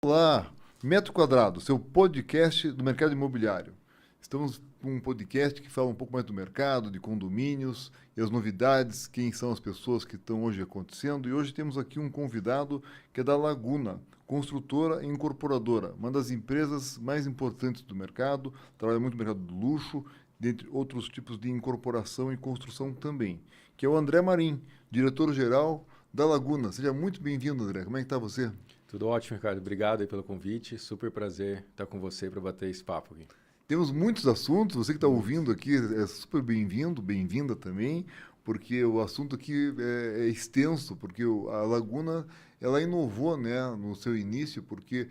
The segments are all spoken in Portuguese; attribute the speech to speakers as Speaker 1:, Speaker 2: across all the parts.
Speaker 1: Olá, Metro Quadrado, seu podcast do mercado imobiliário. Estamos com um podcast que fala um pouco mais do mercado, de condomínios e as novidades, quem são as pessoas que estão hoje acontecendo. E hoje temos aqui um convidado que é da Laguna, construtora e incorporadora, uma das empresas mais importantes do mercado, trabalha muito no mercado do luxo, dentre outros tipos de incorporação e construção também, que é o André Marim, diretor-geral da Laguna. Seja muito bem-vindo, André. Como é que está você?
Speaker 2: Tudo ótimo, Ricardo. Obrigado aí pelo convite. Super prazer estar com você para bater esse papo aqui.
Speaker 1: Temos muitos assuntos, você que está
Speaker 2: Muitos.
Speaker 1: ouvindo aqui é super bem-vindo, bem-vinda também, porque o assunto aqui é extenso, porque a Laguna, ela inovou, né, no seu início, porque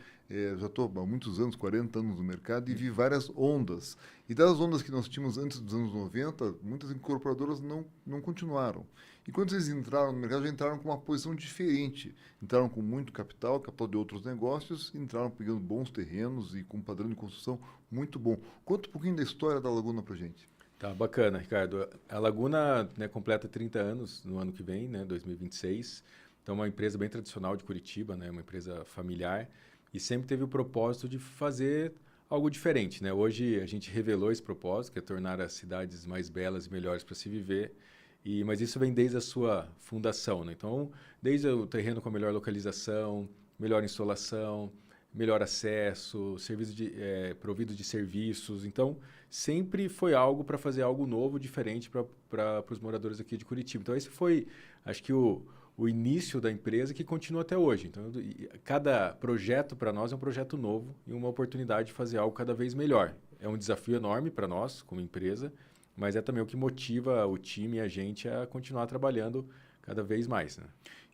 Speaker 1: já estou há muitos anos, 40 anos no mercado, e vi várias ondas. E das ondas que nós tínhamos antes dos anos 90, muitas incorporadoras não continuaram. E quando vocês entraram no mercado, já entraram com uma posição diferente. Entraram com muito capital, capital de outros negócios, entraram pegando bons terrenos e com um padrão de construção muito bom. Conta um pouquinho da história da Laguna pra gente.
Speaker 2: Tá bacana, Ricardo. A Laguna, né, completa 30 anos no ano que vem, né, 2026. Então, é uma empresa bem tradicional de Curitiba, né, uma empresa familiar e sempre teve o propósito de fazer algo diferente, né? Hoje a gente revelou esse propósito, que é tornar as cidades mais belas e melhores para se viver. Mas isso vem desde a sua fundação, né? Então, desde o terreno com a melhor localização, melhor insolação, melhor acesso, provido de serviços. Então, sempre foi algo para fazer algo novo, diferente para os moradores aqui de Curitiba. Então, esse foi, acho que, o início da empresa que continua até hoje. Então, cada projeto para nós é um projeto novo e uma oportunidade de fazer algo cada vez melhor. É um desafio enorme para nós, como empresa, mas é também o que motiva o time e a gente a continuar trabalhando cada vez mais, né?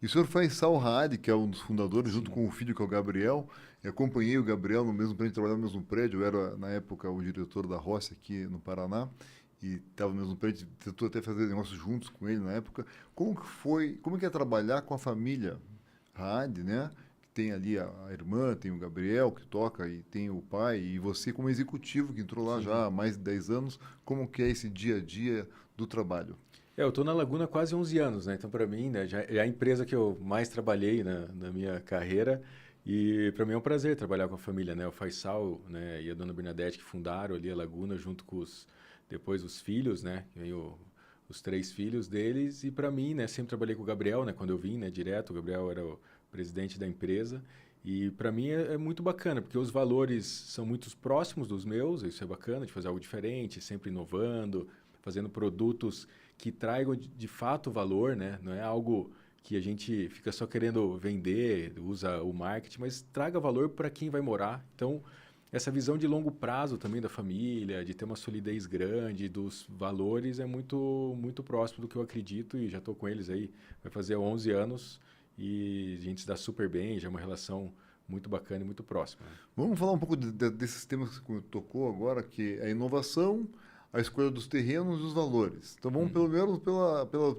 Speaker 1: E o senhor Faisal Saad, que é um dos fundadores, junto
Speaker 2: Sim.
Speaker 1: com o filho, que é o Gabriel. Eu acompanhei o Gabriel no mesmo prédio, trabalhava no mesmo prédio. Eu era, na época, o diretor da Roça aqui no Paraná. E estava no mesmo prédio, tentou até fazer negócios juntos com ele na época. Como que foi, como que é trabalhar com a família Saad, né? Que tem ali a irmã, tem o Gabriel que toca e tem o pai. E você como executivo que entrou lá
Speaker 2: Sim.
Speaker 1: já há mais de 10 anos. Como que é esse dia a dia do trabalho?
Speaker 2: Eu estou na Laguna há quase 11 anos, né? Então, para mim, né, já é a empresa que eu mais trabalhei na minha carreira. E para mim é um prazer trabalhar com a família, né? O Faisal, né, e a dona Bernadette que fundaram ali a Laguna junto com depois os filhos, né? E aí os três filhos deles. E para mim, né, sempre trabalhei com o Gabriel, né? Quando eu vim, né, direto, o Gabriel era o presidente da empresa. E para mim é muito bacana, porque os valores são muito próximos dos meus, isso é bacana, de fazer algo diferente, sempre inovando, fazendo produtos que tragam de fato valor, né? Não é algo que a gente fica só querendo vender, usa o marketing, mas traga valor para quem vai morar. Então, essa visão de longo prazo também da família, de ter uma solidez grande dos valores é muito próximo do que eu acredito e já estou com eles aí, vai fazer 11 anos e a gente se dá super bem, já é uma relação muito bacana e muito próxima, né?
Speaker 1: Vamos falar um pouco desses temas que você tocou agora, que é a inovação, a escolha dos terrenos e os valores. Então vamos pelo menos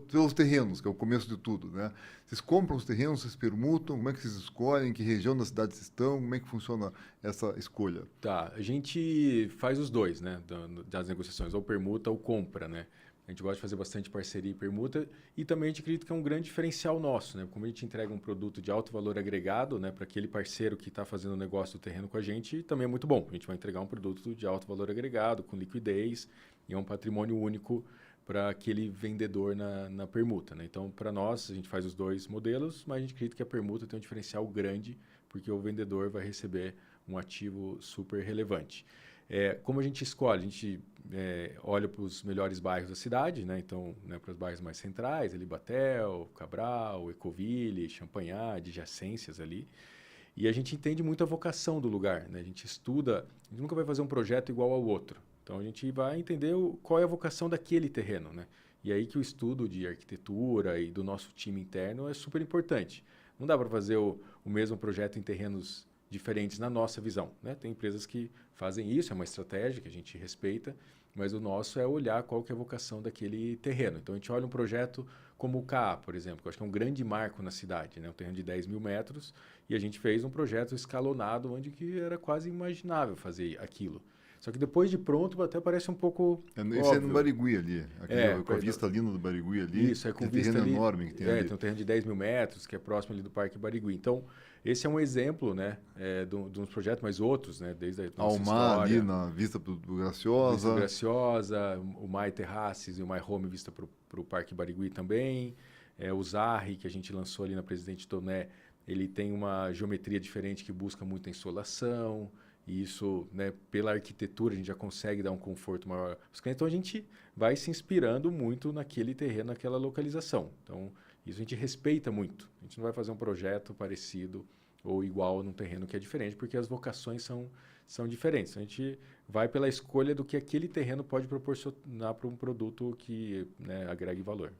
Speaker 1: pelos terrenos, que é o começo de tudo, né? Vocês compram os terrenos, vocês permutam, como é que vocês escolhem, em que região da cidade vocês estão, como é que funciona essa escolha?
Speaker 2: Tá, a gente faz os dois, né, das negociações, ou permuta ou compra, né? A gente gosta de fazer bastante parceria e permuta e também a gente acredita que é um grande diferencial nosso, né? Como a gente entrega um produto de alto valor agregado, né, para aquele parceiro que está fazendo o negócio do terreno com a gente, também é muito bom. A gente vai entregar um produto de alto valor agregado, com liquidez e é um patrimônio único para aquele vendedor na permuta, né? Então, para nós, a gente faz os dois modelos, mas a gente acredita que a permuta tem um diferencial grande, porque o vendedor vai receber um ativo super relevante. Como a gente escolhe? A gente olha para os melhores bairros da cidade, né? Então, né, para os bairros mais centrais, ali Batel, Cabral, Ecoville, Champanhar, adjacências ali. E a gente entende muito a vocação do lugar, né? A gente estuda, a gente nunca vai fazer um projeto igual ao outro. Então, a gente vai entender qual é a vocação daquele terreno, né? E aí que o estudo de arquitetura e do nosso time interno é super importante. Não dá para fazer o mesmo projeto em terrenos diferentes na nossa visão, né? Tem empresas que fazem isso, é uma estratégia que a gente respeita, mas o nosso é olhar qual que é a vocação daquele terreno. Então, a gente olha um projeto como o CA, por exemplo, que eu acho que é um grande marco na cidade, né? Um terreno de 10 mil metros, e a gente fez um projeto escalonado onde que era quase imaginável fazer aquilo. Só que depois de pronto até parece um pouco
Speaker 1: Esse é no
Speaker 2: óbvio.
Speaker 1: Barigui ali,
Speaker 2: É,
Speaker 1: com a vista linda do Barigui ali,
Speaker 2: isso, é com
Speaker 1: aquele
Speaker 2: vista
Speaker 1: terreno
Speaker 2: ali.
Speaker 1: enorme que tem ali.
Speaker 2: Tem um terreno de 10 mil metros, que é próximo ali do Parque Barigui. Então, esse é um exemplo, né, de uns projetos, mas outros, né, desde a nossa
Speaker 1: Almar ali
Speaker 2: história.
Speaker 1: na vista do
Speaker 2: Vista
Speaker 1: Graciosa.
Speaker 2: Graciosa, o My Terraces e o My Home vista para o Parque Barigui também. O Zarri, que a gente lançou ali na Presidente Toné, ele tem uma geometria diferente que busca muita insolação. E isso, né, pela arquitetura, a gente já consegue dar um conforto maior aos clientes. Então, a gente vai se inspirando muito naquele terreno, naquela localização. Então, isso a gente respeita muito. A gente não vai fazer um projeto parecido ou igual num terreno que é diferente, porque as vocações são diferentes. A gente vai pela escolha do que aquele terreno pode proporcionar para um produto que, né, agregue valor.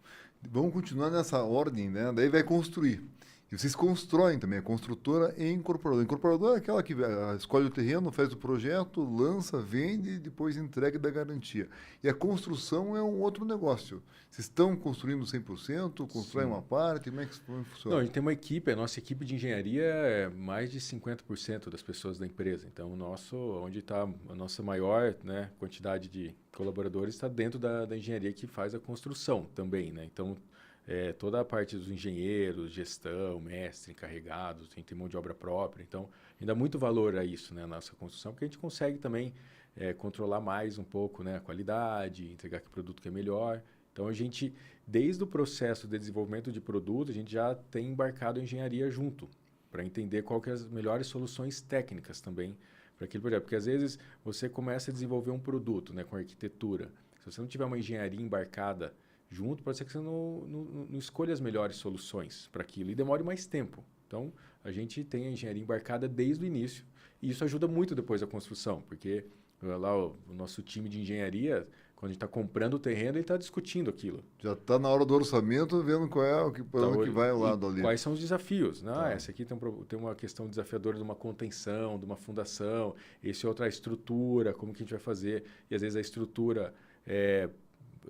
Speaker 1: Vamos continuar nessa ordem, né? Daí vai construir. E vocês constroem também, a construtora e incorporadora. A incorporadora é aquela que escolhe o terreno, faz o projeto, lança, vende e depois entrega e dá garantia. E a construção é um outro negócio. Vocês estão construindo 100%, constroem
Speaker 2: Sim.
Speaker 1: uma parte, como é que funciona?
Speaker 2: Não, a gente tem uma equipe, a nossa equipe de engenharia é mais de 50% das pessoas da empresa. Então, onde está a nossa maior, né, quantidade de colaboradores está dentro da engenharia que faz a construção também, né? Então, toda a parte dos engenheiros, gestão, mestre, encarregados, a gente tem mão de obra própria. Então, a gente dá muito valor a isso, né, na nossa construção, porque a gente consegue também controlar mais um pouco, né, a qualidade, entregar que produto que é melhor. Então, a gente, desde o processo de desenvolvimento de produto, a gente já tem embarcado a engenharia junto, para entender qual que é as melhores soluções técnicas também para aquele projeto. Porque, às vezes, você começa a desenvolver um produto, né, com arquitetura. Se você não tiver uma engenharia embarcada junto, pode ser que você não escolha as melhores soluções para aquilo e demore mais tempo. Então, a gente tem a engenharia embarcada desde o início e isso ajuda muito depois a construção, porque lá o nosso time de engenharia, quando a gente está comprando o terreno, ele está discutindo aquilo.
Speaker 1: Já está na hora do orçamento, vendo qual é para onde que vai o lado ali.
Speaker 2: Quais são os desafios? Né?
Speaker 1: Tá.
Speaker 2: Esse aqui tem uma questão desafiadora de uma contenção, de uma fundação. Esse outro, a estrutura, como que a gente vai fazer. E às vezes a estrutura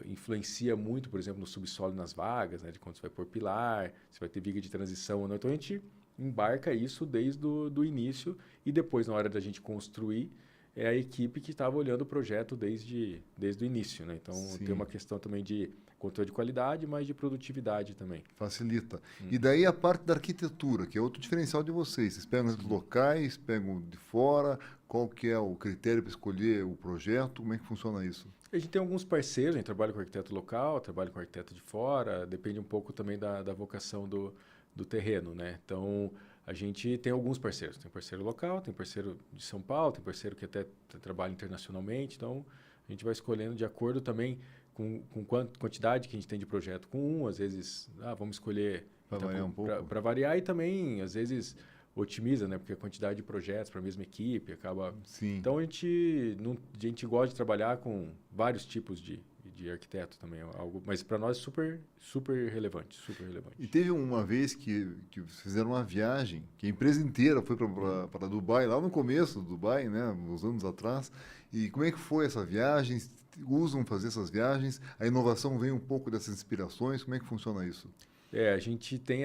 Speaker 2: influencia muito, por exemplo, no subsolo e nas vagas, né? De quando você vai pôr pilar, se vai ter viga de transição ou não. Então a gente embarca isso desde o início e depois, na hora da gente construir, é a equipe que estava olhando o projeto desde o início, né? Então,
Speaker 1: Sim.
Speaker 2: tem uma questão também de controle de qualidade, mas de produtividade também.
Speaker 1: Facilita. E daí a parte da arquitetura, que é outro diferencial de vocês. Vocês pegam os locais, pegam de fora, qual que é o critério para escolher o projeto, como é que funciona isso?
Speaker 2: A gente tem alguns parceiros, a gente trabalha com arquiteto local, trabalha com arquiteto de fora, depende um pouco também da vocação do terreno, né? Então, a gente tem alguns parceiros. Tem parceiro local, tem parceiro de São Paulo, tem parceiro que até trabalha internacionalmente. Então, a gente vai escolhendo de acordo também com quantidade que a gente tem de projeto com um. Às vezes, vamos escolher
Speaker 1: Para variar um pouco.
Speaker 2: para variar e também, às vezes, otimiza, né? Porque a quantidade de projetos para a mesma equipe acaba...
Speaker 1: Sim.
Speaker 2: Então, a gente gosta de trabalhar com vários tipos de arquiteto também, algo, mas para nós é super, super relevante, super relevante.
Speaker 1: E teve uma vez que fizeram uma viagem, que a empresa inteira foi para Dubai, lá no começo do Dubai, né, uns anos atrás. E como é que foi essa viagem? Usam fazer essas viagens? A inovação vem um pouco dessas inspirações? Como é que funciona isso?
Speaker 2: A gente tem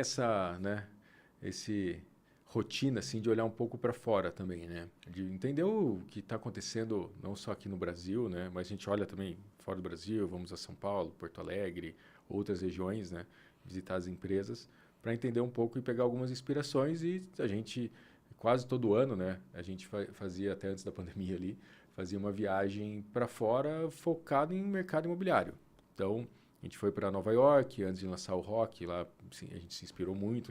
Speaker 2: esse rotina assim de olhar um pouco para fora também, né? De entender o que está acontecendo não só aqui no Brasil, né? Mas a gente olha também fora do Brasil, vamos a São Paulo, Porto Alegre, outras regiões, né? Visitar as empresas para entender um pouco e pegar algumas inspirações e a gente quase todo ano, né? A gente fazia até antes da pandemia ali, fazia uma viagem para fora focada em mercado imobiliário. Então a gente foi para Nova York antes de lançar o Rock, lá assim, a gente se inspirou muito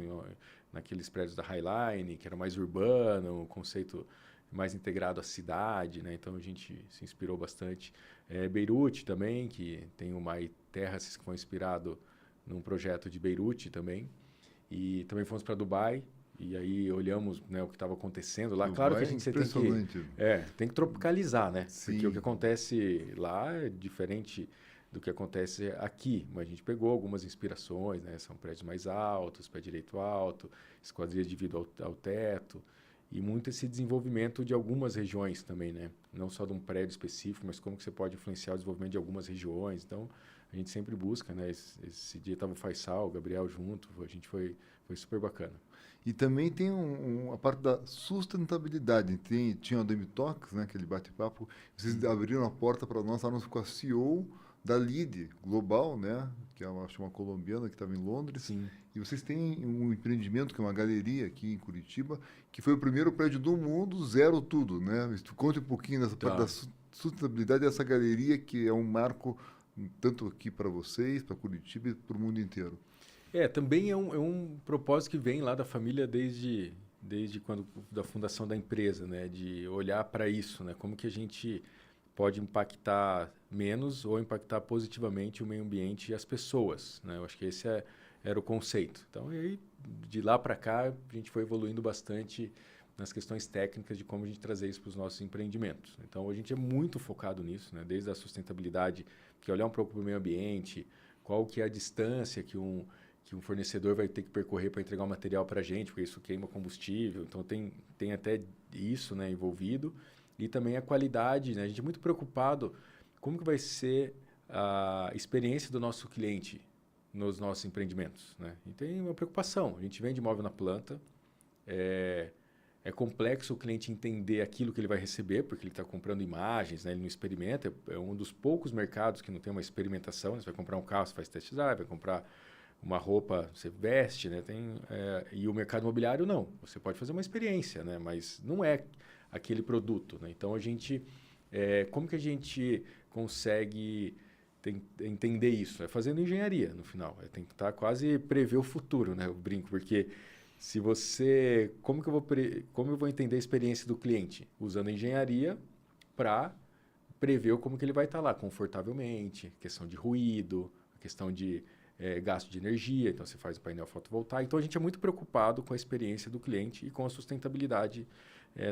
Speaker 2: naqueles prédios da Highline, que era mais urbano, um conceito mais integrado à cidade, né? Então a gente se inspirou bastante. Beirute também, que tem o My Terraces, que foi inspirado num projeto de Beirute também. E também fomos para Dubai, e aí olhamos, né, o que estava acontecendo lá.
Speaker 1: Dubai,
Speaker 2: claro que a gente tem que tropicalizar, né?
Speaker 1: Sim.
Speaker 2: Porque o que acontece lá é diferente do que acontece aqui, mas a gente pegou algumas inspirações, né? São prédios mais altos, pé direito alto, esquadrias de vidro ao teto, e muito esse desenvolvimento de algumas regiões também, né? Não só de um prédio específico, mas como que você pode influenciar o desenvolvimento de algumas regiões. Então, a gente sempre busca, né? Esse dia estava o Faisal, o Gabriel junto, a gente foi super bacana.
Speaker 1: E também tem a parte da sustentabilidade. Tinha o Demitox, né, aquele bate-papo. Vocês abriram a porta para nós, estávamos com a CEO da LID Global, né? Que é acho uma colombiana que estava em Londres.
Speaker 2: Sim.
Speaker 1: E vocês têm um empreendimento, que é uma galeria aqui em Curitiba, que foi o primeiro prédio do mundo, zero tudo, né? Conte um pouquinho dessa parte da
Speaker 2: Tá.
Speaker 1: sustentabilidade dessa galeria, que é um marco tanto aqui para vocês, para Curitiba e para o mundo inteiro.
Speaker 2: Também é um propósito que vem lá da família desde quando da fundação da empresa, né? De olhar para isso, né? Como que a gente pode impactar menos ou impactar positivamente o meio ambiente e as pessoas, né? Eu acho que era o conceito. Então, e aí, de lá para cá, a gente foi evoluindo bastante nas questões técnicas de como a gente trazer isso para os nossos empreendimentos. Então, a gente é muito focado nisso, né? Desde a sustentabilidade, que é olhar um pouco para o meio ambiente, qual que é a distância que um fornecedor vai ter que percorrer para entregar o material para a gente, porque isso queima combustível. Então, tem até isso, né, envolvido. E também a qualidade, né? A gente é muito preocupado como que vai ser a experiência do nosso cliente nos nossos empreendimentos, né? E tem uma preocupação. A gente vende imóvel na planta, é complexo o cliente entender aquilo que ele vai receber, porque ele está comprando imagens, né? Ele não experimenta. É um dos poucos mercados que não tem uma experimentação. Você vai comprar um carro, você faz test drive, vai comprar uma roupa, você veste, né? E o mercado imobiliário não. Você pode fazer uma experiência, né? Mas não é aquele produto, né? Então, como que a gente consegue entender isso? É fazendo engenharia, no final. É tentar quase prever o futuro, né? Eu brinco, porque se você... como eu vou entender a experiência do cliente? Usando engenharia para prever como que ele vai estar lá, confortavelmente, questão de ruído, questão de gasto de energia, então você faz o painel fotovoltaico. Então, a gente é muito preocupado com a experiência do cliente e com a sustentabilidade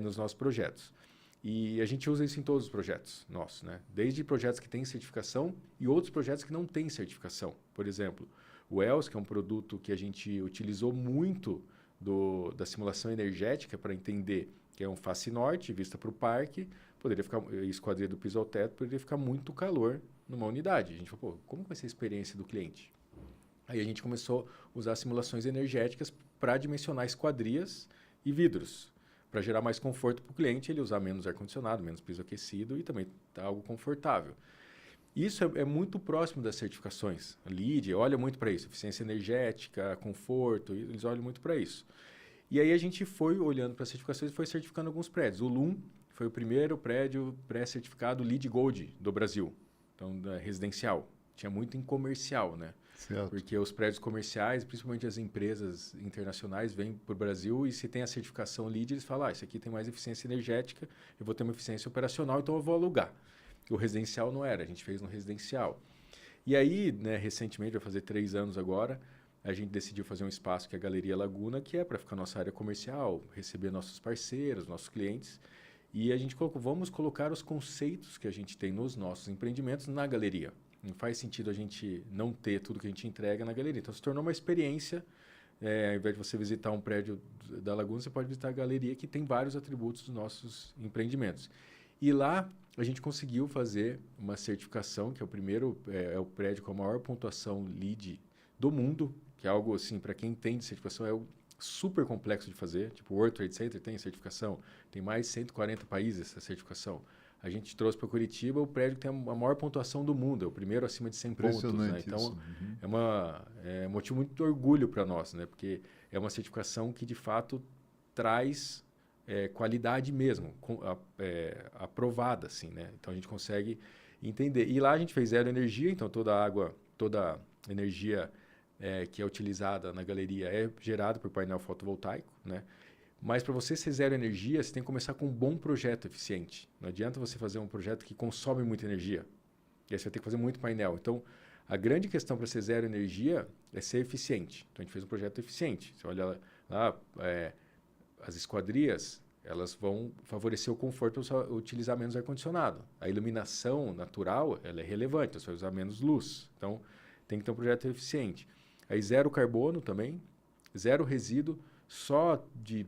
Speaker 2: nos nossos projetos. E a gente usa isso em todos os projetos nossos, né? Desde projetos que têm certificação e outros projetos que não têm certificação. Por exemplo, o ELS, que é um produto que a gente utilizou muito da simulação energética para entender que é um face norte, vista para o parque, poderia ficar, esquadria do piso ao teto, poderia ficar muito calor numa unidade. A gente falou, pô, como vai ser a experiência do cliente? Aí a gente começou a usar simulações energéticas para dimensionar esquadrias e vidros, para gerar mais conforto para o cliente, ele usar menos ar-condicionado, menos piso aquecido e também tá algo confortável. Isso é muito próximo das certificações. A LEED olha muito para isso, eficiência energética, conforto, eles olham muito para isso. E aí a gente foi olhando para as certificações e foi certificando alguns prédios. O LUM foi o primeiro prédio pré-certificado LEED Gold do Brasil, então residencial. Tinha muito em comercial, né?
Speaker 1: Certo.
Speaker 2: Porque os prédios comerciais, principalmente as empresas internacionais, vêm para o Brasil e se tem a certificação LEED, eles falam, isso aqui tem mais eficiência energética, eu vou ter uma eficiência operacional, então eu vou alugar. O residencial não era, a gente fez no residencial. E aí, né, recentemente, vai fazer 3 anos agora, a gente decidiu fazer um espaço que é a Galeria Laguna, que é para ficar nossa área comercial, receber nossos parceiros, nossos clientes. E a gente colocou, vamos colocar os conceitos que a gente tem nos nossos empreendimentos na galeria. Não faz sentido a gente não ter tudo que a gente entrega na galeria. Então, se tornou uma experiência. Ao invés de você visitar um prédio da Laguna, você pode visitar a galeria, que tem vários atributos dos nossos empreendimentos. E lá, a gente conseguiu fazer uma certificação, que é o primeiro, é o prédio com a maior pontuação LEED do mundo, que é algo assim, para quem tem de certificação, super complexo de fazer. Tipo, o World Trade Center tem certificação, tem mais de 140 países essa certificação. A gente trouxe para Curitiba o prédio que tem a maior pontuação do mundo, é o primeiro acima de 100 pontos. Né? Então, é um motivo muito de orgulho para nós, né? Porque é uma certificação que, de fato, traz qualidade mesmo, aprovada. Assim, né? Então, a gente consegue entender. E lá a gente fez zero energia, então toda a água, toda a energia que é utilizada na galeria é gerada por painel fotovoltaico, né? Mas para você ser zero energia, você tem que começar com um bom projeto eficiente. Não adianta você fazer um projeto que consome muita energia. E aí você vai ter que fazer muito painel. Então, a grande questão para ser zero energia é ser eficiente. Então, a gente fez um projeto eficiente. Você olha lá, as esquadrias, elas vão favorecer o conforto ao utilizar menos ar-condicionado. A iluminação natural, ela é relevante, você vai usar menos luz. Então, tem que ter um projeto eficiente. Aí, zero carbono também, zero resíduo. Só de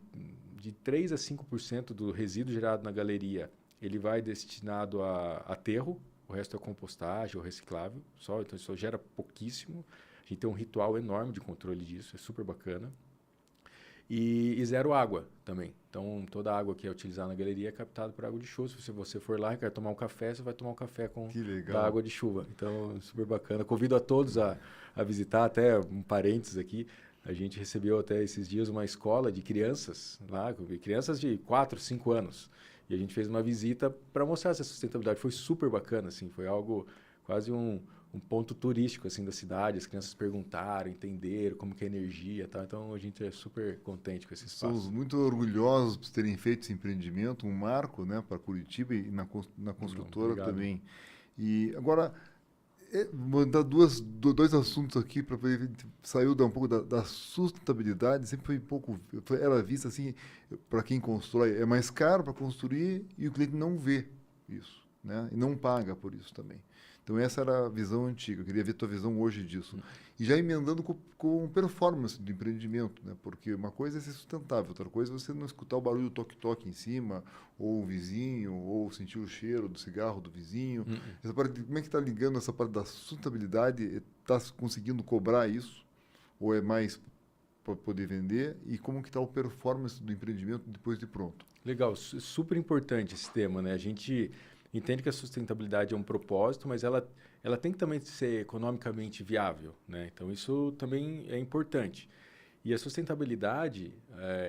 Speaker 2: 3 a 5% do resíduo gerado na galeria, ele vai destinado a aterro, o resto é compostagem ou reciclável, então isso gera pouquíssimo. A gente tem um ritual enorme de controle disso, é super bacana. e zero água também. Então, toda a água que é utilizada na galeria é captada por água de chuva. Se você for lá e quer tomar um café, você vai tomar um café da água de chuva. Então, super bacana. Convido a todos a visitar, até um parênteses aqui. A gente recebeu até esses dias uma escola de crianças lá, crianças de 4, 5 anos. E a gente fez uma visita para mostrar essa sustentabilidade. Foi super bacana, assim. Foi algo quase um ponto turístico assim da cidade. As crianças perguntaram, entenderam como que é a energia, tá? Então a gente é super contente com esse espaço.
Speaker 1: Somos muito orgulhosos por terem feito esse empreendimento, um marco, né, para Curitiba e na construtora também. E agora vou dar dois assuntos aqui para sair um pouco da sustentabilidade. Sempre foi um pouco, era vista assim, para quem constrói, é mais caro para construir e o cliente não vê isso, né? E não paga por isso também. Então essa era a visão antiga. Eu queria ver a tua visão hoje disso. E já emendando com performance do empreendimento, né? Porque uma coisa é ser sustentável, outra coisa é você não escutar o barulho do toque-toque em cima, ou o vizinho, ou sentir o cheiro do cigarro do vizinho. Essa parte, como é que está ligando essa parte da sustentabilidade? Está conseguindo cobrar isso? Ou é mais para poder vender? E como que está o performance do empreendimento depois de pronto?
Speaker 2: Legal, super importante esse tema, né? A gente entende que a sustentabilidade é um propósito, mas ela tem que também ser economicamente viável, né? Então, isso também é importante. E a sustentabilidade,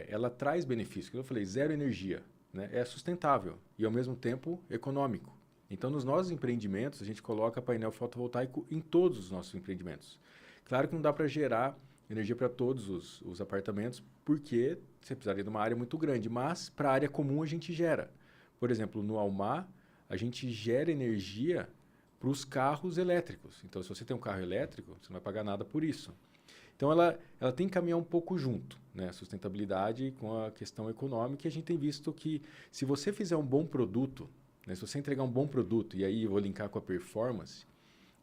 Speaker 2: ela traz benefícios. Como eu falei, zero energia, né? É sustentável e, ao mesmo tempo, econômico. Então, nos nossos empreendimentos, a gente coloca painel fotovoltaico em todos os nossos empreendimentos. Claro que não dá para gerar energia para todos os apartamentos, porque você precisaria de uma área muito grande, mas para a área comum a gente gera. Por exemplo, no Almar, a gente gera energia para os carros elétricos. Então, se você tem um carro elétrico, você não vai pagar nada por isso. Então, ela tem que caminhar um pouco junto, né? A sustentabilidade com a questão econômica. E a gente tem visto que, se você fizer um bom produto, né? Se você entregar um bom produto, e aí eu vou linkar com a performance,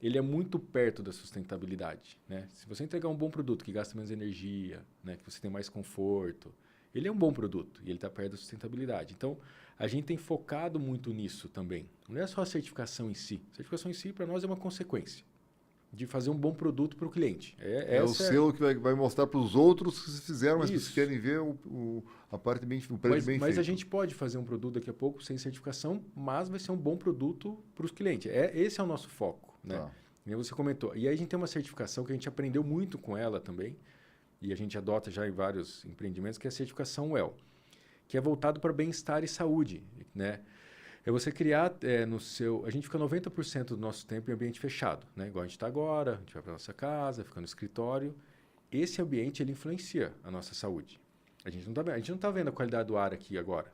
Speaker 2: ele é muito perto da sustentabilidade, né? Se você entregar um bom produto que gasta menos energia, né? Que você tem mais conforto, ele é um bom produto e ele está perto da sustentabilidade. Então, a gente tem focado muito nisso também. Não é só a certificação em si. A certificação em si, para nós, é uma consequência de fazer um bom produto para o cliente.
Speaker 1: É o selo que vai mostrar para os outros que se fizeram, mas vocês querem ver a parte bem, o prédio bem feito.
Speaker 2: Mas a gente pode fazer um produto daqui a pouco sem certificação, mas vai ser um bom produto para os clientes. Esse é o nosso foco, né?
Speaker 1: Tá.
Speaker 2: E você comentou. E aí a gente tem uma certificação que a gente aprendeu muito com ela também, e a gente adota já em vários empreendimentos, que é a certificação WELL, que é voltado para bem-estar e saúde, né? É você criar no seu... A gente fica 90% do nosso tempo em ambiente fechado, né? Igual a gente está agora, a gente vai para nossa casa, fica no escritório. Esse ambiente, ele influencia a nossa saúde. A gente não está vendo a qualidade do ar aqui agora,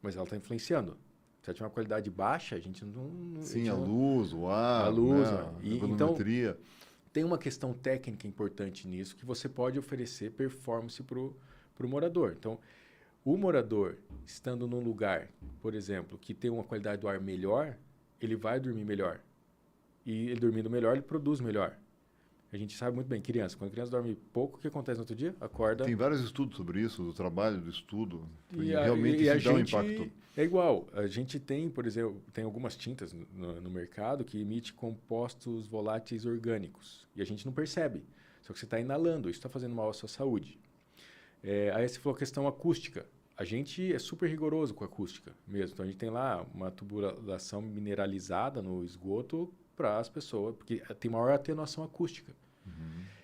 Speaker 2: mas ela está influenciando. Se ela tiver uma qualidade baixa, a gente não...
Speaker 1: Sim, a luz, o ar,
Speaker 2: a luz,
Speaker 1: né? A volumetria.
Speaker 2: Então, tem uma questão técnica importante nisso, que você pode oferecer performance para o morador. Então, o morador, estando num lugar, por exemplo, que tem uma qualidade do ar melhor, ele vai dormir melhor. E ele dormindo melhor, ele produz melhor. A gente sabe muito bem, quando a criança dorme pouco, o que acontece no outro dia? Acorda...
Speaker 1: Tem vários estudos sobre isso, do trabalho, do estudo.
Speaker 2: E
Speaker 1: realmente isso dá um impacto.
Speaker 2: É igual. A gente tem, por exemplo, tem algumas tintas no mercado que emitem compostos voláteis orgânicos. E a gente não percebe. Só que você está inalando, isso está fazendo mal à sua saúde. Aí você falou a questão acústica. A gente é super rigoroso com a acústica mesmo. Então, a gente tem lá uma tubulação mineralizada no esgoto para as pessoas, porque tem maior atenuação acústica.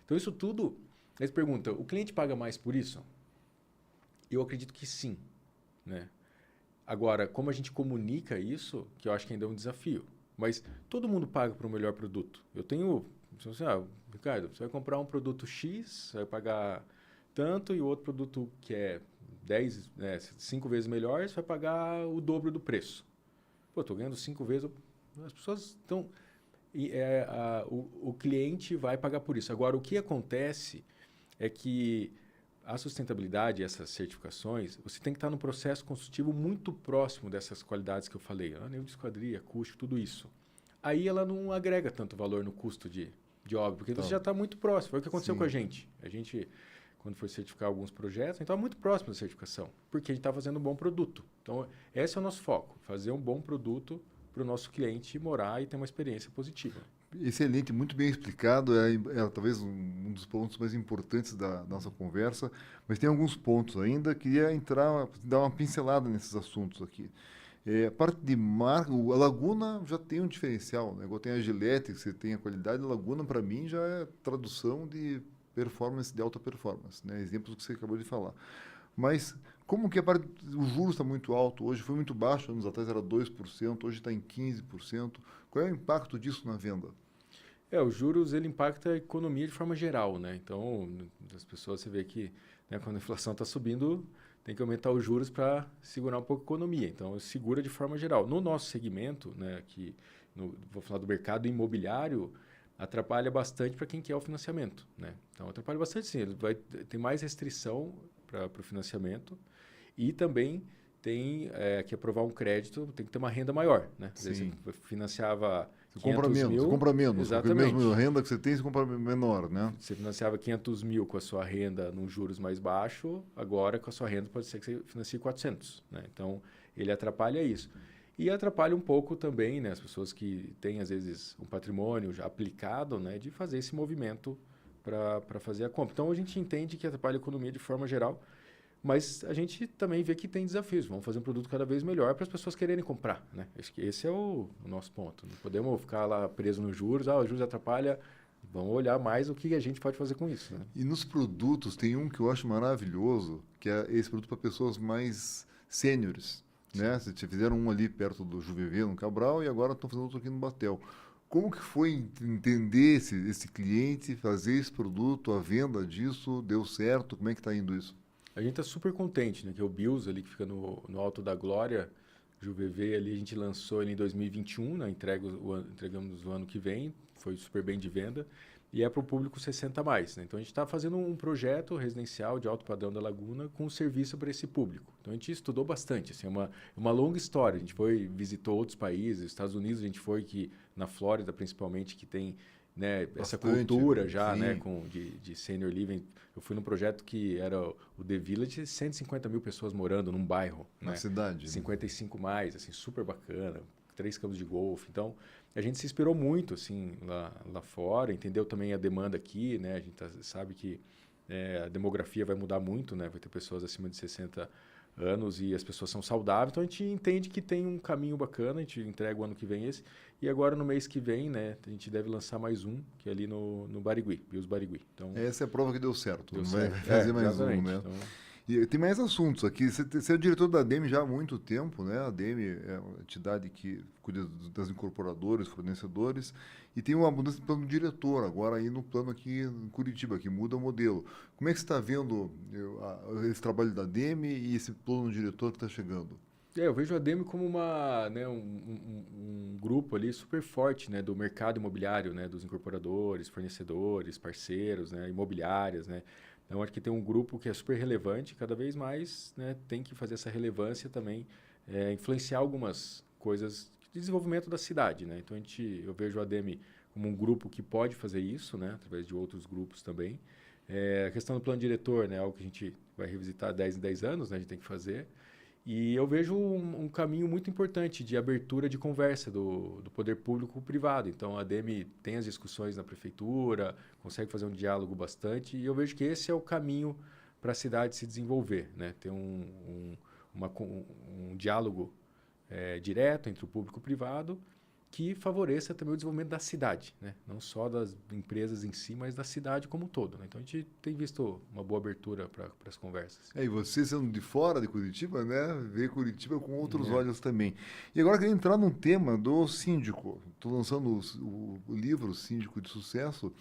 Speaker 2: Então, isso tudo... Aí você pergunta, o cliente paga mais por isso? Eu acredito que sim, né? Agora, como a gente comunica isso, que eu acho que ainda é um desafio. Mas todo mundo paga por um melhor produto. Eu tenho... Ricardo, você vai comprar um produto X, você vai pagar tanto, e o outro produto que é 5 vezes melhor, você vai pagar o dobro do preço. Pô, estou ganhando 5 vezes. As pessoas estão... o cliente vai pagar por isso. Agora, o que acontece é que a sustentabilidade, essas certificações, você tem que estar num processo construtivo muito próximo dessas qualidades que eu falei. Nível de esquadria, acústico, tudo isso. Aí ela não agrega tanto valor no custo de obra, porque você já está muito próximo. Foi o que aconteceu com a gente. A gente, quando foi certificar alguns projetos, a gente estava muito próximo da certificação, porque a gente está fazendo um bom produto. Então, esse é o nosso foco, fazer um bom produto para o nosso cliente morar e ter uma experiência positiva.
Speaker 1: Excelente, muito bem explicado. É talvez um dos pontos mais importantes da nossa conversa, mas tem alguns pontos ainda. Queria entrar, dar uma pincelada nesses assuntos aqui. A parte de marca, a Laguna já tem um diferencial, né? Igual tem a Gillette, que você tem a qualidade, a Laguna, para mim, já é tradução de performance, de alta performance, né? Exemplos que você acabou de falar. Mas como que a parte, o juros está muito alto hoje, foi muito baixo, anos atrás era 2%, hoje está em 15%. Qual é o impacto disso na venda?
Speaker 2: Os juros ele impacta a economia de forma geral, né? Então, as pessoas, você vê que, né, quando a inflação está subindo, tem que aumentar os juros para segurar um pouco a economia. Então, segura de forma geral. No nosso segmento, né, vou falar do mercado imobiliário, atrapalha bastante para quem quer o financiamento, né? Então, atrapalha bastante sim. Ele vai ter mais restrição para o financiamento e também tem que aprovar um crédito, tem que ter uma renda maior, né? Às vezes
Speaker 1: Sim.
Speaker 2: você financiava
Speaker 1: Você
Speaker 2: 500
Speaker 1: você
Speaker 2: mil,
Speaker 1: compra menos, porque a
Speaker 2: exatamente.
Speaker 1: mesma renda que você tem, você compra menor, né?
Speaker 2: Você financiava 500 mil com a sua renda num juros mais baixo, agora com a sua renda pode ser que você financie 400, né? Então, ele atrapalha isso. E atrapalha um pouco também, né, as pessoas que têm, às vezes, um patrimônio já aplicado, né, de fazer esse movimento para fazer a compra. Então, a gente entende que atrapalha a economia de forma geral, mas a gente também vê que tem desafios. Vamos fazer um produto cada vez melhor para as pessoas quererem comprar, né? Acho que esse é o nosso ponto. Não podemos ficar lá preso nos juros. Os juros atrapalha. Vamos olhar mais o que a gente pode fazer com isso, né?
Speaker 1: E nos produtos tem um que eu acho maravilhoso, que é esse produto para pessoas mais sêniores, né? Vocês fizeram um ali perto do Juvevê, no Cabral, e agora estão fazendo outro aqui no Batel. Como que foi entender esse cliente, fazer esse produto, a venda disso, deu certo? Como é que está indo isso?
Speaker 2: A gente está super contente, né? Que é o Bills ali, que fica no Alto da Glória, Juvevê ali, a gente lançou ele em 2021, né? Entregamos o ano que vem, foi super bem de venda. E é para o público 60 mais, né? Então a gente está fazendo um projeto residencial de alto padrão da Laguna com serviço para esse público. Então a gente estudou bastante, assim, uma longa história. A gente visitou outros países, Estados Unidos a gente foi, que na Flórida principalmente, que tem, né, essa
Speaker 1: Bastante,
Speaker 2: cultura já, né,
Speaker 1: sim.
Speaker 2: de senior living. Eu fui num projeto que era o The Village, 150 mil pessoas morando num bairro,
Speaker 1: Na
Speaker 2: né?
Speaker 1: cidade, né?
Speaker 2: 55 mais, assim, super bacana, 3 campos de golfe. Então, a gente se inspirou muito, assim, lá fora, entendeu também a demanda aqui, né? A gente sabe que a demografia vai mudar muito, né? Vai ter pessoas acima de 60 anos e as pessoas são saudáveis, então a gente entende que tem um caminho bacana, a gente entrega o ano que vem esse, e agora no mês que vem, né, a gente deve lançar mais um, que é ali no Barigui, Bills Barigui. Então,
Speaker 1: Essa é a prova que deu certo.
Speaker 2: deu
Speaker 1: Não vai
Speaker 2: certo.
Speaker 1: fazer mais um,
Speaker 2: Exatamente.
Speaker 1: né?
Speaker 2: Então,
Speaker 1: E tem mais assuntos aqui. Você é o diretor da ADEME já há muito tempo, né? A ADEME é uma entidade que cuida das incorporadoras, fornecedores, e tem uma mudança de plano diretor agora aí no plano aqui em Curitiba, que muda o modelo. Como é que você está vendo esse trabalho da ADEME e esse plano diretor que está chegando?
Speaker 2: eu vejo a Demi como um grupo ali super forte, né, do mercado imobiliário, né, dos incorporadores, fornecedores, parceiros, né, imobiliárias, né. Então, acho que tem um grupo que é super relevante, cada vez mais, né, tem que fazer essa relevância também, influenciar algumas coisas de desenvolvimento da cidade, né. Então, eu vejo a Demi como um grupo que pode fazer isso, né, através de outros grupos também. A questão do plano diretor, né, é algo que a gente vai revisitar 10 em 10 anos, né, a gente tem que fazer. E eu vejo um caminho muito importante de abertura de conversa do poder público com o privado. Então, a ADEME tem as discussões na prefeitura, consegue fazer um diálogo bastante, e eu vejo que esse é o caminho para a cidade se desenvolver, né? Ter um diálogo direto entre o público e o privado, que favoreça também o desenvolvimento da cidade, né? Não só das empresas em si, mas da cidade como um todo, né? Então, a gente tem visto uma boa abertura para as conversas.
Speaker 1: E você sendo de fora de Curitiba, né? Vê Curitiba com outros
Speaker 2: É.
Speaker 1: olhos também. E agora eu queria entrar num tema do síndico. Estou lançando o livro Síndico de Sucesso.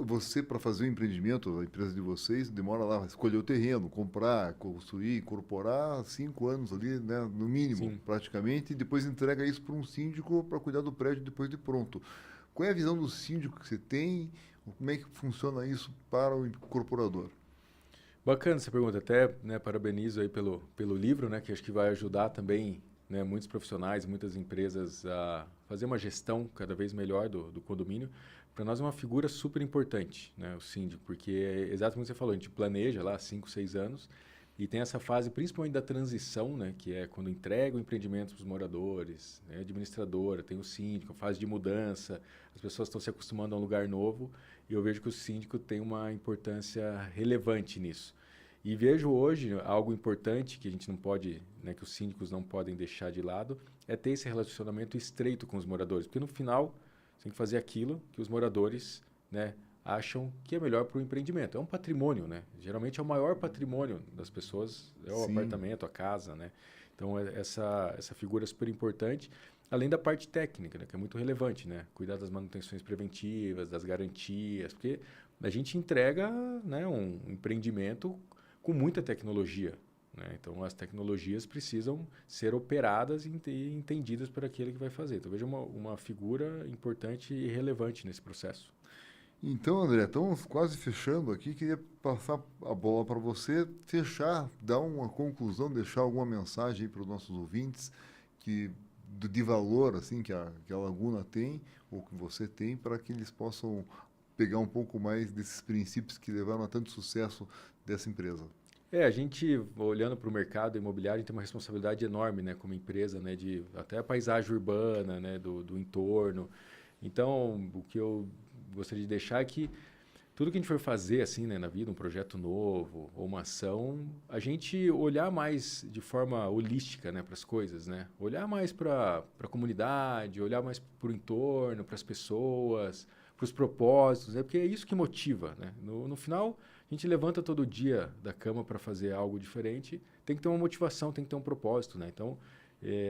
Speaker 1: Você, para fazer o empreendimento, a empresa de vocês, demora lá, escolher o terreno, comprar, construir, incorporar 5 anos ali, né, no mínimo,
Speaker 2: Sim.
Speaker 1: praticamente, e depois entrega isso para um síndico para cuidar do prédio depois de pronto. Qual é a visão do síndico que você tem? Como é que funciona isso para o incorporador?
Speaker 2: Bacana essa pergunta. Até, né, parabenizo aí pelo livro, né, que acho que vai ajudar também, né, muitos profissionais, muitas empresas a fazer uma gestão cada vez melhor do condomínio. Para nós é uma figura super importante, né, o síndico, porque é exatamente o que você falou, a gente planeja lá 5, 6 anos E tem essa fase, principalmente da transição, né, que é quando entrega o empreendimento para os moradores, né, administradora, tem o síndico, a fase de mudança, as pessoas estão se acostumando a um lugar novo, e eu vejo que o síndico tem uma importância relevante nisso. E vejo hoje algo importante que a gente não pode, né, que os síndicos não podem deixar de lado, é ter esse relacionamento estreito com os moradores, porque no final você tem que fazer aquilo que os moradores, né, acham que é melhor para o empreendimento. É um patrimônio, né? Geralmente é o maior patrimônio das pessoas, é o apartamento, a casa, né? Então, essa figura é super importante, além da parte técnica, né, que é muito relevante, né? Cuidar das manutenções preventivas, das garantias, porque a gente entrega, né, um empreendimento com muita tecnologia, né? Então, as tecnologias precisam ser operadas e entendidas por aquele que vai fazer. Então, veja uma figura importante e relevante nesse processo.
Speaker 1: Então, André, estamos quase fechando aqui. Queria passar a bola para você fechar, dar uma conclusão, deixar alguma mensagem para os nossos ouvintes de valor assim que a Laguna tem, ou que você tem, para que eles possam pegar um pouco mais desses princípios que levaram a tanto sucesso dessa empresa.
Speaker 2: A gente, olhando para o mercado imobiliário, tem uma responsabilidade enorme, né, como empresa, né, de até a paisagem urbana, né, do entorno. Então, o que eu gostaria de deixar é que tudo que a gente for fazer assim, né, na vida, um projeto novo ou uma ação, a gente olhar mais de forma holística, né, para as coisas, né? Olhar mais para a comunidade, olhar mais para o entorno, para as pessoas, para os propósitos, né? Porque é isso que motiva, né? No final, a gente levanta todo dia da cama para fazer algo diferente, tem que ter uma motivação, tem que ter um propósito, né? Então,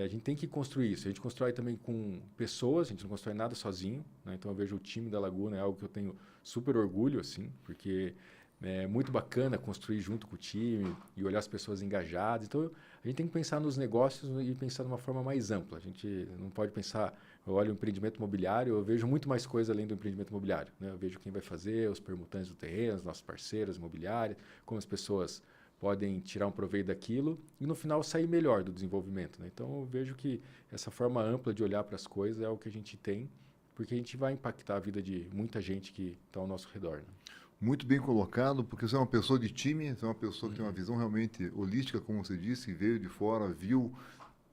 Speaker 2: a gente tem que construir isso. A gente constrói também com pessoas, a gente não constrói nada sozinho, né? Então eu vejo o time da Laguna, é algo que eu tenho super orgulho, assim, porque é muito bacana construir junto com o time e olhar as pessoas engajadas. Então a gente tem que pensar nos negócios e pensar de uma forma mais ampla. A gente não pode pensar, eu olho o empreendimento imobiliário, eu vejo muito mais coisa além do empreendimento imobiliário, né? Eu vejo quem vai fazer, os permutantes do terreno, os nossos parceiros imobiliários, como as pessoas podem tirar um proveito daquilo e no final sair melhor do desenvolvimento, né? Então eu vejo que essa forma ampla de olhar para as coisas é o que a gente tem, porque a gente vai impactar a vida de muita gente que está ao nosso redor, né?
Speaker 1: Muito bem colocado, porque você é uma pessoa de time, você é uma pessoa que tem uma visão realmente holística, como você disse, veio de fora, viu,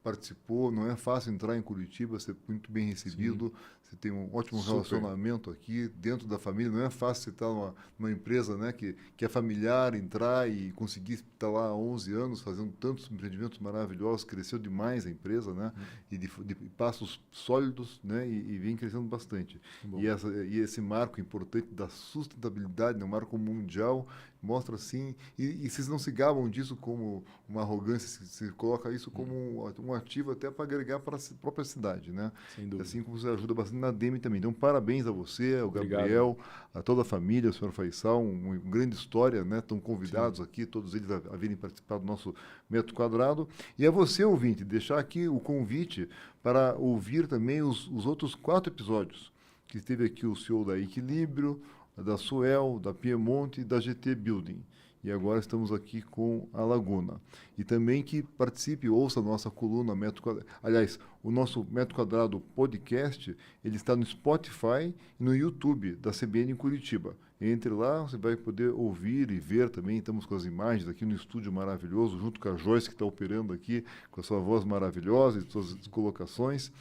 Speaker 1: participou. Não é fácil entrar em Curitiba, ser muito bem recebido. Sim. Você tem um ótimo relacionamento aqui dentro da família. Não é fácil você estar numa empresa, né, que é familiar, entrar e conseguir estar lá há 11 anos fazendo tantos empreendimentos maravilhosos. Cresceu demais a empresa, né? E de passos sólidos, né? E vem crescendo bastante. E esse marco importante da sustentabilidade, né, um marco mundial, mostra assim, e vocês não se gabam disso como uma arrogância, você coloca isso como um ativo até para agregar para a própria cidade, né?
Speaker 2: Sem dúvida.
Speaker 1: Assim como você ajuda bastante na DEME também. Então, parabéns a você, ao Gabriel, a toda a família, ao senhor Faisal, uma grande história, né? Estão convidados aqui, todos eles a virem participar do nosso Metro Quadrado. E a você, ouvinte, deixar aqui o convite para ouvir também os outros 4 episódios, que teve aqui o CEO da Equilíbrio, da Suel, da Piemonte e da GT Building. E agora estamos aqui com a Laguna. E também que participe, ouça a nossa coluna Metro Quadrado. Aliás, o nosso Metro Quadrado podcast, ele está no Spotify e no YouTube da CBN em Curitiba. Entre lá, você vai poder ouvir e ver também. Estamos com as imagens aqui no estúdio maravilhoso, junto com a Joyce, que está operando aqui, com a sua voz maravilhosa e suas colocações,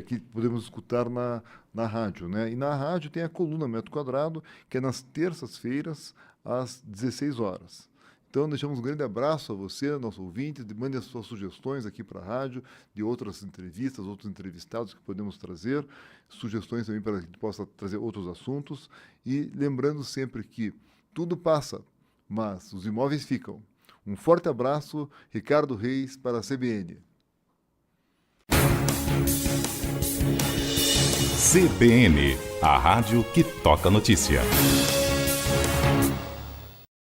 Speaker 1: que podemos escutar na rádio, né? E na rádio tem a coluna Metro Quadrado, que é nas terças-feiras, às 16 horas. Então, deixamos um grande abraço a você, nosso ouvinte. Mande as suas sugestões aqui para a rádio, de outras entrevistas, outros entrevistados que podemos trazer, sugestões também para que a gente possa trazer outros assuntos. E lembrando sempre que tudo passa, mas os imóveis ficam. Um forte abraço, Ricardo Reis, para a CBN.
Speaker 3: CBN, a rádio que toca notícia.